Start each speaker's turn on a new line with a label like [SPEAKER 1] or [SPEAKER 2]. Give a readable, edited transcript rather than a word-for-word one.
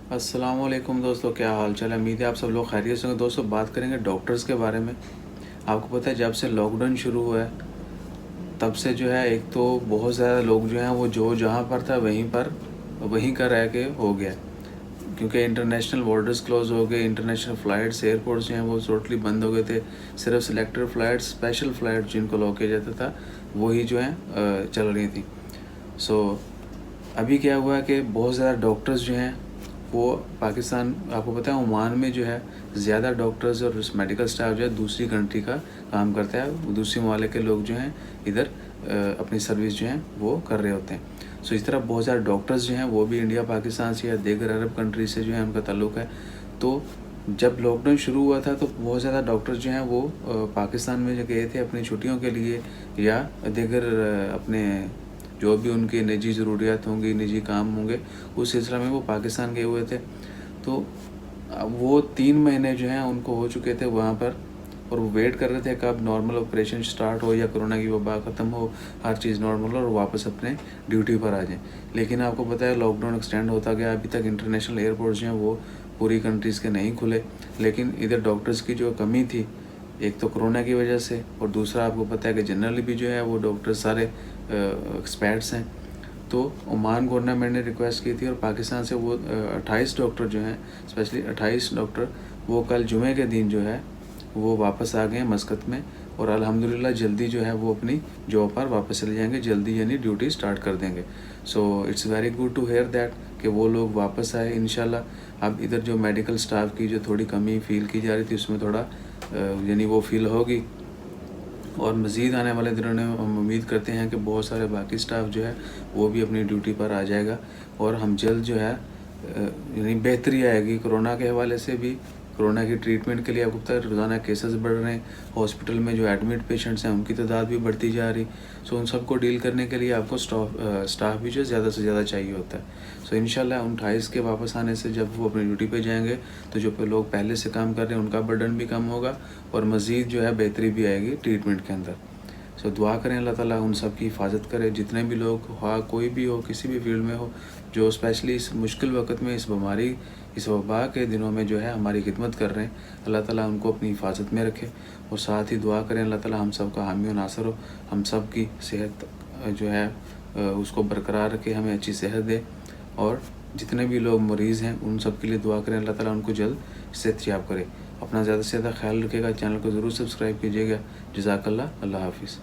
[SPEAKER 1] अस्सलाम वालेकुम दोस्तों, क्या हाल चाल है। उम्मीद है आप सब लोग खैरियत से होंगे। दोस्तों, बात करेंगे डॉक्टर्स के बारे में। आपको पता है जब से लॉकडाउन शुरू हुआ है तब से जो है एक तो बहुत ज़्यादा लोग जो हैं वो जो जहाँ पर था वहीं का रह के हो गया, क्योंकि इंटरनेशनल बॉर्डर्स क्लोज हो गए। इंटरनेशनल फ़्लाइट्स, एयरपोर्ट्स जो हैं वो टोटली बंद हो गए थे। सिर्फ सिलेक्टेड फ़्लाइट्स, स्पेशल फ़्लाइट जिनको अलाउ किया जाता था वही जो हैं चल रही थी। सो अभी क्या हुआ है कि बहुत ज़्यादा डॉक्टर्स जो हैं वो पाकिस्तान, आपको पता है ओमान में जो है ज़्यादा डॉक्टर्स और मेडिकल स्टाफ जो है दूसरी कंट्री का काम करता है। दूसरी ममालिक के लोग जो हैं इधर अपनी सर्विस जो हैं वो कर रहे होते हैं। सो इस तरह बहुत ज़्यादा डॉक्टर्स जो हैं वो भी इंडिया, पाकिस्तान से या दीगर अरब कंट्री से जो है उनका ताल्लुक़ है। तो जब लॉकडाउन शुरू हुआ था तो बहुत ज़्यादा डॉक्टर्स जो हैं वो पाकिस्तान में जो गए थे अपनी छुट्टियों के लिए या दीगर अपने जो भी उनकी निजी ज़रूरियात होंगी, निजी काम होंगे, उस सिलसिले में वो पाकिस्तान गए हुए थे। तो वो 3 महीने जो हैं उनको हो चुके थे वहाँ पर, और वो वेट कर रहे थे कब नॉर्मल ऑपरेशन स्टार्ट हो या कोरोना की वबा ख़त्म हो, हर चीज़ नॉर्मल हो और वापस अपने ड्यूटी पर आ जाएं। लेकिन आपको पता है लॉकडाउन एक्सटेंड होता गया, अभी तक इंटरनेशनल एयरपोर्ट्स जो हैं वो पूरी कंट्रीज़ के नहीं खुले। लेकिन इधर डॉक्टर्स की जो कमी थी, एक तो कोरोना की वजह से, और दूसरा आपको पता है कि जनरली भी जो है वो डॉक्टर सारे एक्सपर्ट्स हैं। तो ओमान गवर्नमेंट ने रिक्वेस्ट की थी और पाकिस्तान से वो 28 डॉक्टर जो हैं, स्पेशली 28 डॉक्टर, वो कल जुमे के दिन जो है वो वापस आ गए हैं मस्कत में, और अल्हम्दुलिल्लाह जल्दी जो है वो अपनी जॉब पर वापस चले जाएंगे, जल्दी यानी ड्यूटी स्टार्ट कर देंगे। So it's very good to hear that कि वो लोग वापस आए इंशाल्लाह। अब इधर जो मेडिकल स्टाफ की जो थोड़ी कमी फील की जा रही थी उसमें थोड़ा यानी वो फील होगी, और मज़ीद आने वाले दिनों में हम उम्मीद करते हैं कि बहुत सारे बाकी स्टाफ जो है वो भी अपनी ड्यूटी पर आ जाएगा, और हम जल्द जो है यानी बेहतरी आएगी कोरोना के हवाले से भी। कोरोना की ट्रीटमेंट के लिए आपको पता है रोज़ाना केसेस बढ़ रहे हैं, हॉस्पिटल में जो एडमिट पेशेंट्स हैं उनकी तादाद भी बढ़ती जा रही। सो उन सबको डील करने के लिए आपको स्टाफ भी जो ज़्यादा से ज़्यादा चाहिए होता है। सो इंशाल्लाह 28 के वापस आने से जब वो अपनी ड्यूटी पे जाएंगे तो जो लोग पहले से काम कर रहे हैं उनका बर्डन भी कम होगा, और मज़ीद जो है बेहतरी भी आएगी ट्रीटमेंट के अंदर। सो दुआ करें अल्लाह ताला उन सब की हिफाजत करे, जितने भी लोग हो, कोई भी हो, किसी भी फील्ड में हो, जो स्पेशली इस मुश्किल वक्त में, इस बीमारी, इस वबा के दिनों में जो है हमारी खिदमत कर रहे हैं। अल्लाह ताला उनको अपनी हिफाजत में रखे, और साथ ही दुआ करें अल्लाह ताला हम सब का हामी व नासर हो, हम सब की सेहत जो है उसको बरकरार रखे, हमें अच्छी सेहत दे, और जितने भी लोग मरीज़ हैं उन सब के लिए दुआ करें अल्लाह ताला उनको जल्द सेहतयाब करे। अपना ज़्यादा से ज़्यादा ख्याल रखिएगा, चैनल को ज़रूर सब्सक्राइब कीजिएगा। जज़ाकल्लाह, अल्लाह हाफिज़।